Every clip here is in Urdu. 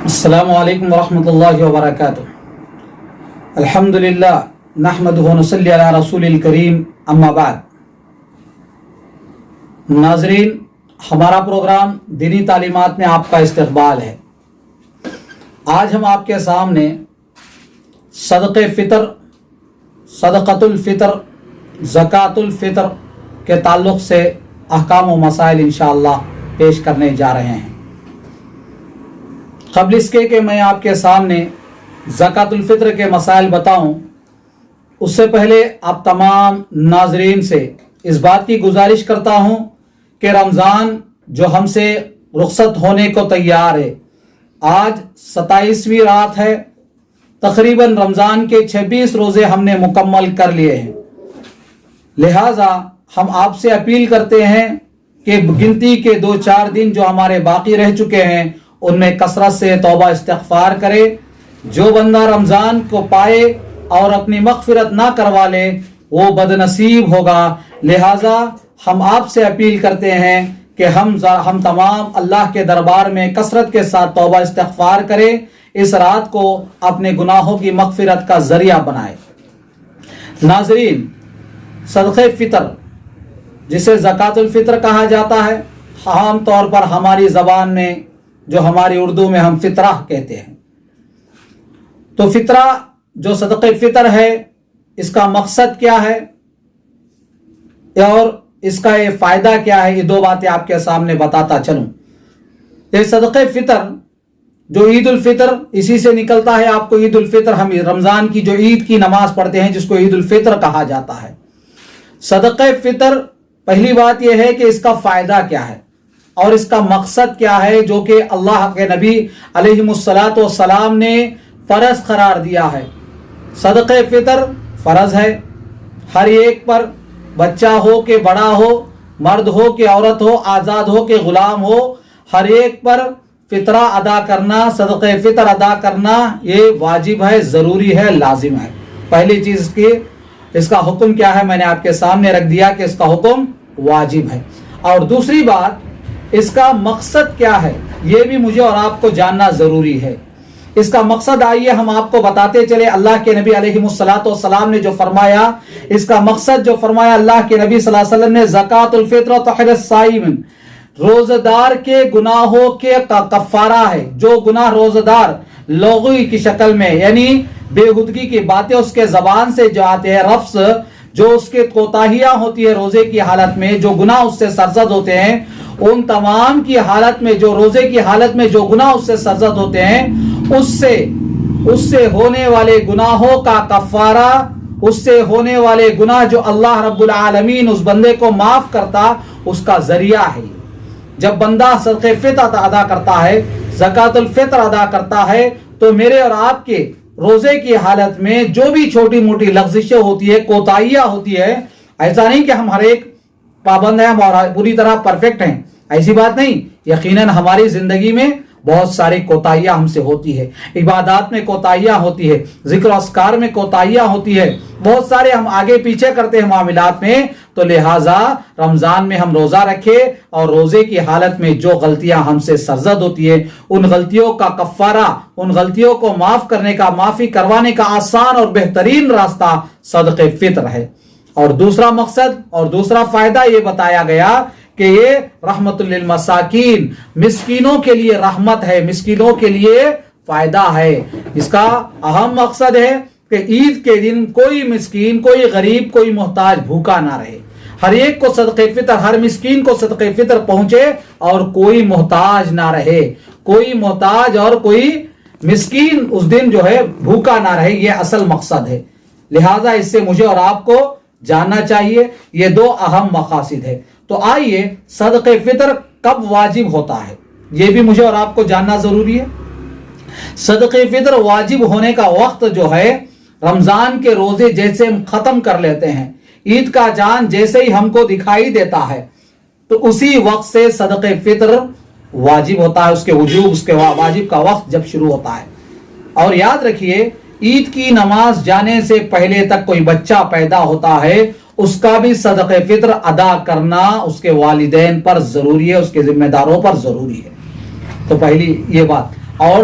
السلام علیکم ورحمۃ اللہ وبرکاتہ۔ الحمدللہ نحمدہ ونصلی علی رسول الکریم، اما بعد۔ ناظرین، ہمارا پروگرام دینی تعلیمات میں آپ کا استقبال ہے۔ آج ہم آپ کے سامنے صدقہ فطر، صدقۃ الفطر، زکوٰۃ الفطر کے تعلق سے احکام و مسائل انشاءاللہ پیش کرنے جا رہے ہیں۔ قبل اس کے کہ میں آپ کے سامنے زکوٰۃ الفطر کے مسائل بتاؤں، اس سے پہلے آپ تمام ناظرین سے اس بات کی گزارش کرتا ہوں کہ رمضان جو ہم سے رخصت ہونے کو تیار ہے، آج 27ویں رات ہے، تقریباً رمضان کے 26 روزے ہم نے مکمل کر لیے ہیں۔ لہٰذا ہم آپ سے اپیل کرتے ہیں کہ گنتی کے 2-4 دن جو ہمارے باقی رہ چکے ہیں ان میں کثرت سے توبہ استغفار کرے۔ جو بندہ رمضان کو پائے اور اپنی مغفرت نہ کروا لے وہ بدنصیب ہوگا۔ لہٰذا ہم آپ سے اپیل کرتے ہیں کہ ہم تمام اللہ کے دربار میں کثرت کے ساتھ توبہ استغفار کریں، اس رات کو اپنے گناہوں کی مغفرت کا ذریعہ بنائے۔ ناظرین، صدقہ فطر جسے زکوٰۃ الفطر کہا جاتا ہے، عام طور پر ہماری زبان میں جو ہماری اردو میں ہم فطرہ کہتے ہیں، تو فطرہ جو صدقہ فطر ہے اس کا مقصد کیا ہے اور اس کا یہ فائدہ کیا ہے، یہ 2 باتیں آپ کے سامنے بتاتا چلوں۔ یہ صدقہ فطر جو عید الفطر اسی سے نکلتا ہے، آپ کو عید الفطر، ہم رمضان کی جو عید کی نماز پڑھتے ہیں جس کو عید الفطر کہا جاتا ہے۔ صدقہ فطر، پہلی بات یہ ہے کہ اس کا فائدہ کیا ہے اور اس کا مقصد کیا ہے، جو کہ اللہ کے نبی علیہ الصلاۃ والسلام نے فرض قرار دیا ہے۔ صدقہ فطر فرض ہے، ہر ایک پر، بچہ ہو کہ بڑا ہو، مرد ہو کہ عورت ہو، آزاد ہو کہ غلام ہو، ہر ایک پر فطرہ ادا کرنا، صدقہ فطر ادا کرنا یہ واجب ہے، ضروری ہے، لازم ہے۔ پہلی چیز کی اس کا حکم کیا ہے، میں نے آپ کے سامنے رکھ دیا کہ اس کا حکم واجب ہے۔ اور دوسری بات، اس کا مقصد کیا ہے یہ بھی مجھے اور آپ کو جاننا ضروری ہے۔ اس کا مقصد آئیے ہم آپ کو بتاتے چلے۔ اللہ کے نبی علیہ الصلاۃ والسلام نے جو فرمایا، اس کا مقصد جو فرمایا اللہ کے نبی صلی اللہ علیہ وسلم نے، زکوٰۃ الفطر طہر الصائم، روزہ دار کے گناہوں کے کفارہ ہے۔ جو گناہ روزہ دار لغوی کی شکل میں، یعنی بےہودگی کی باتیں اس کے زبان سے جو آتے ہیں، رفض جو اس کے کوتاہیاں ہوتی ہے روزے کی حالت میں، جو گناہ اس سے سرزد ہوتے ہیں، ان تمام کی حالت میں، جو روزے کی حالت میں جو گناہ اس سے سرزد ہوتے ہیں، اس سے ہونے والے گناہوں کا کفارہ، اس سے ہونے والے گناہ جو اللہ رب العالمین اس بندے کو معاف کرتا، اس کا ذریعہ ہے۔ جب بندہ صدقہ فطر ادا کرتا ہے، زکوٰۃ الفطر ادا کرتا ہے، تو میرے اور آپ کے روزے کی حالت میں جو بھی چھوٹی موٹی لغزشیں ہوتی ہے، کوتاہیاں ہوتی ہے، ایسا نہیں کہ ہم ہر ایک پابند ہیں، ہم پوری طرح پرفیکٹ ہیں، ایسی بات نہیں۔ یقیناً ہماری زندگی میں بہت ساری کوتاہیاں ہم سے ہوتی ہے، عبادات میں کوتاہیاں ہوتی ہے، ذکر و اذکار میں کوتاہیاں ہوتی ہے، بہت سارے ہم آگے پیچھے کرتے ہیں معاملات میں۔ تو لہٰذا رمضان میں ہم روزہ رکھے اور روزے کی حالت میں جو غلطیاں ہم سے سرزد ہوتی ہے، ان غلطیوں کا کفارہ، ان غلطیوں کو معاف کرنے کا، معافی کروانے کا آسان اور بہترین راستہ صدقہ فطر ہے۔ اور دوسرا مقصد اور دوسرا فائدہ یہ بتایا گیا کہ یہ رحمت للمساکین، مسکینوں کے لیے رحمت ہے، مسکینوں کے لیے فائدہ ہے۔ اس کا اہم مقصد ہے کہ عید کے دن کوئی مسکین، کوئی غریب، کوئی محتاج بھوکا نہ رہے، ہر ایک کو صدقہ فطر، ہر مسکین کو صدقہ فطر پہنچے اور کوئی محتاج نہ رہے، کوئی محتاج اور کوئی مسکین اس دن جو ہے بھوکا نہ رہے، یہ اصل مقصد ہے۔ لہٰذا اس سے مجھے اور آپ کو جاننا چاہیے، یہ 2 اہم مقاصد ہے۔ تو آئیے صدقہ فطر کب واجب ہوتا ہے یہ بھی مجھے اور آپ کو جاننا ضروری ہے۔ صدقہ فطر واجب ہونے کا وقت جو ہے، رمضان کے روزے جیسے ہم ختم کر لیتے ہیں، عید کا چاند جیسے ہی ہم کو دکھائی دیتا ہے، تو اسی وقت سے صدقہ فطر واجب ہوتا ہے، اس کے وجوب، اس کے واجب کا وقت جب شروع ہوتا ہے۔ اور یاد رکھیے، عید کی نماز جانے سے پہلے تک کوئی بچہ پیدا ہوتا ہے، اس کا بھی صدقہ فطر ادا کرنا اس کے والدین پر ضروری ہے، اس کے ذمہ داروں پر ضروری ہے۔ تو پہلی یہ بات۔ اور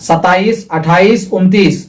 27, 28, 29,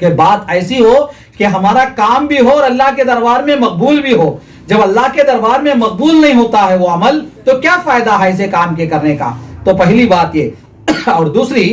کہ بات ایسی ہو کہ ہمارا کام بھی ہو اور اللہ کے دربار میں مقبول بھی ہو. جب اللہ کے دربار میں مقبول نہیں ہوتا ہے وہ عمل تو کیا فائدہ ہے اسے کام کے کرنے کا. تو پہلی بات یہ. اور دوسری,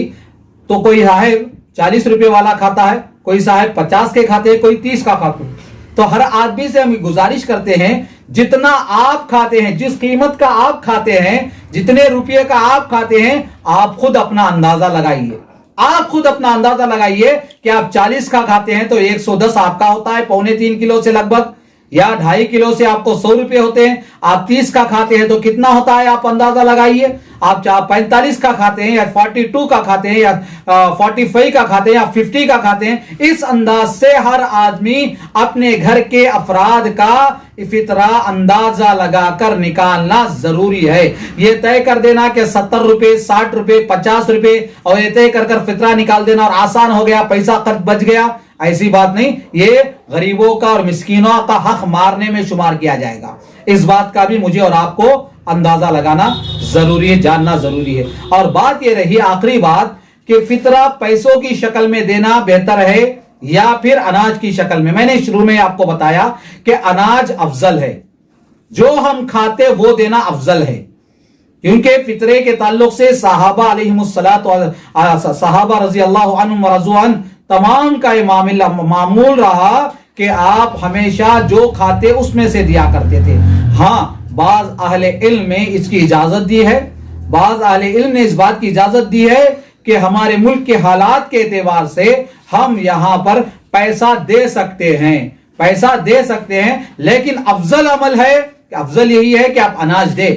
تو کوئی صاحب 40 روپے والا کھاتا ہے, کوئی صاحب 50 کے کھاتے ہیں, کوئی 30 کا کھاتے ہیں. تو ہر آدمی سے ہم گزارش کرتے ہیں جتنا آپ کھاتے ہیں, جس قیمت کا آپ کھاتے ہیں, جتنے روپے کا آپ کھاتے ہیں, آپ خود اپنا اندازہ لگائیے. آپ خود اپنا اندازہ لگائیے کہ آپ 40 کا کھاتے ہیں تو 110 آپ کا ہوتا ہے, 2.25 کلو سے لگ بھگ, یا 2.5 کلو سے آپ کو 100 روپے ہوتے ہیں. آپ 30 کا کھاتے ہیں تو کتنا ہوتا ہے آپ اندازہ لگائیے. آپ 45 کا کھاتے ہیں یا 42 کا کھاتے ہیں یا 45 کا کھاتے ہیں یا 50 کا کھاتے ہیں, اس انداز سے ہر آدمی اپنے گھر کے افراد کا فطرہ اندازہ لگا کر نکالنا ضروری ہے. یہ طے کر دینا کہ 70 روپے, 60 روپے, 50 روپے اور یہ طے کر فطرہ نکال دینا اور آسان ہو گیا, پیسہ خرچ بچ گیا, ایسی بات نہیں. یہ غریبوں کا اور مسکینوں کا حق مارنے میں شمار کیا جائے گا. اس بات کا بھی مجھے اور آپ کو اندازہ لگانا ضروری ہے, جاننا ضروری ہے. اور بات یہ رہی آخری بات کہ فطرہ پیسوں کی شکل میں دینا بہتر ہے یا پھر اناج کی شکل میں. میں نے شروع میں آپ کو بتایا کہ اناج افضل ہے, جو ہم کھاتے وہ دینا افضل ہے, کیونکہ فطرے کے تعلق سے صحابہ علیہم الصلاۃ صحابہ رضی اللہ عنہم ورضوا عنہ تمام کا یہ معمول رہا کہ آپ ہمیشہ جو کھاتے اس میں سے دیا کرتے تھے. ہاں, بعض اہل علم نے اس کی اجازت دی ہے, بعض اہل علم نے اس بات کی اجازت دی ہے کہ ہمارے ملک کے حالات کے اعتبار سے ہم یہاں پر پیسہ دے سکتے ہیں, پیسہ دے سکتے ہیں, لیکن افضل عمل ہے, افضل یہی ہے کہ آپ اناج دیں,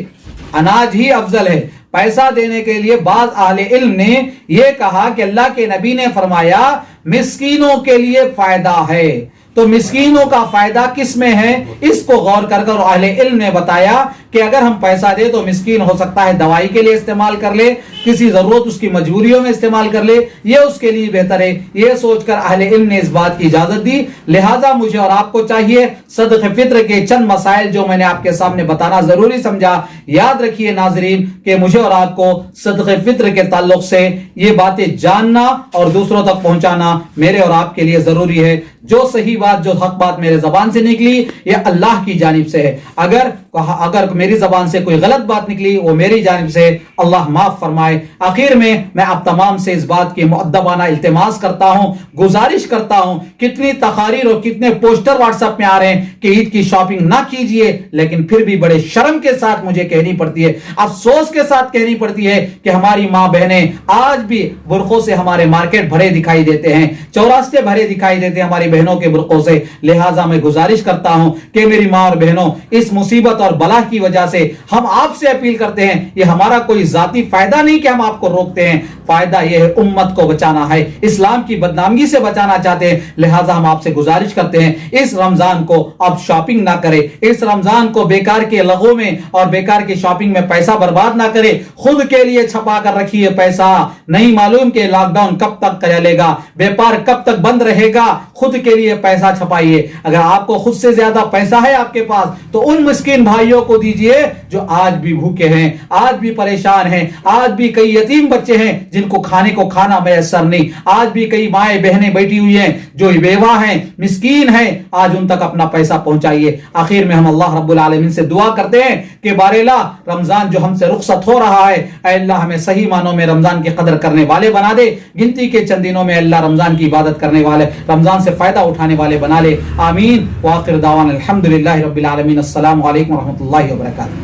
اناج ہی افضل ہے. پیسہ دینے کے لیے بعض اہل علم نے یہ کہا کہ اللہ کے نبی نے فرمایا مسکینوں کے لیے فائدہ ہے. تو مسکینوں کا فائدہ کس میں ہے, اس کو غور کر کر اہل علم نے بتایا کہ اگر ہم پیسہ دے تو مسکین ہو سکتا ہے دوائی کے لیے استعمال کر لے, کسی ضرورت اس کی مجبوریوں میں استعمال کر لے, یہ اس کے لیے بہتر ہے. یہ سوچ کر اہل علم نے اس بات کی اجازت دی. لہٰذا مجھے اور آپ کو چاہیے صدقہ فطر کے چند مسائل جو میں نے آپ کے سامنے بتانا ضروری سمجھا. یاد رکھیے ناظرین کہ مجھے اور آپ کو صدقہ فطر کے تعلق سے یہ باتیں جاننا اور دوسروں تک پہنچانا میرے اور آپ کے لیے ضروری ہے. جو صحیح بات, جو حق بات میرے زبان سے نکلی یہ اللہ کی جانب سے ہے. اگر میری زبان سے کوئی غلط بات نکلی وہ میری جانب سے, اللہ معاف فرمائے. آخر میں آپ تمام سے اس بات کی مؤدبانہ التماس کرتا ہوں, گزارش کرتا ہوں. کتنی تقاریر اور کتنے پوسٹر واٹس ایپ میں آ رہے ہیں کہ عید کی شاپنگ نہ کیجئے, لیکن پھر بھی بڑے شرم کے ساتھ مجھے کہنی پڑتی ہے, افسوس کے ساتھ کہنی پڑتی ہے کہ ہماری ماں بہنیں آج بھی برقعوں سے ہمارے مارکیٹ بھرے دکھائی دیتے ہیں, چوراستے بھرے دکھائی دیتے ہیں ہماری بہنوں کے برقعوں سے. لہٰذا میں گزارش کرتا ہوں کہ میری ماں اور بہنوں, اس مصیبت اور بلا کی وجہ سے ہم آپ سے اپیل کرتے ہیں, یہ ہمارا کوئی ذاتی فائدہ نہیں کہ ہم آپ کو روکتے ہیں, فائدہ یہ ہے امت کو بچانا ہے, اسلام کی بدنامی سے بچانا چاہتے ہیں. لہٰذا ہم آپ سے گزارش کرتے ہیں اس رمضان کو اب شاپنگ نہ کرے, اس رمضان کو بیکار کے لغو میں اور بیکار کی شاپنگ میں پیسہ برباد نہ کرے. خود کے لیے چھپا کر رکھیے پیسہ, نہیں معلوم کہ لاک ڈاؤن کب تک چلے گا, بیپار کب تک بند رہے گا. خود کے لیے پیسہ چھپائیے. اگر آپ کو خود سے زیادہ پیسہ ہے آپ کے پاس تو ان مسکین بھائیوں کو دیجئے جو آج بھی بھوکے ہیں, آج بھی پریشان ہیں, آج بھی کئی یتیم بچے ہیں جن کو کھانے کو کھانا میسر نہیں, آج بھی کئی مائیں بہنیں بیٹھی ہوئی ہیں جو بیوہ ہیں, مسکین ہیں, آج ان تک اپنا پیسہ پہنچائیے. آخر میں ہم اللہ رب العالمین سے دعا کرتے ہیں کہ بارے رمضان جو ہم سے رخصت ہو رہا ہے, اے اللہ ہمیں صحیح معنوں میں رمضان کی قدر کرنے والے بنا دے. گنتی کے چند دنوں میں اللہ رمضان کی عبادت کرنے والے, رمضان سے فائدہ اٹھانے والے بنا لے. آمین. وآخر دعوانا الحمدللہ رب العالمین. السلام علیکم ورحمۃ اللہ وبرکاتہ.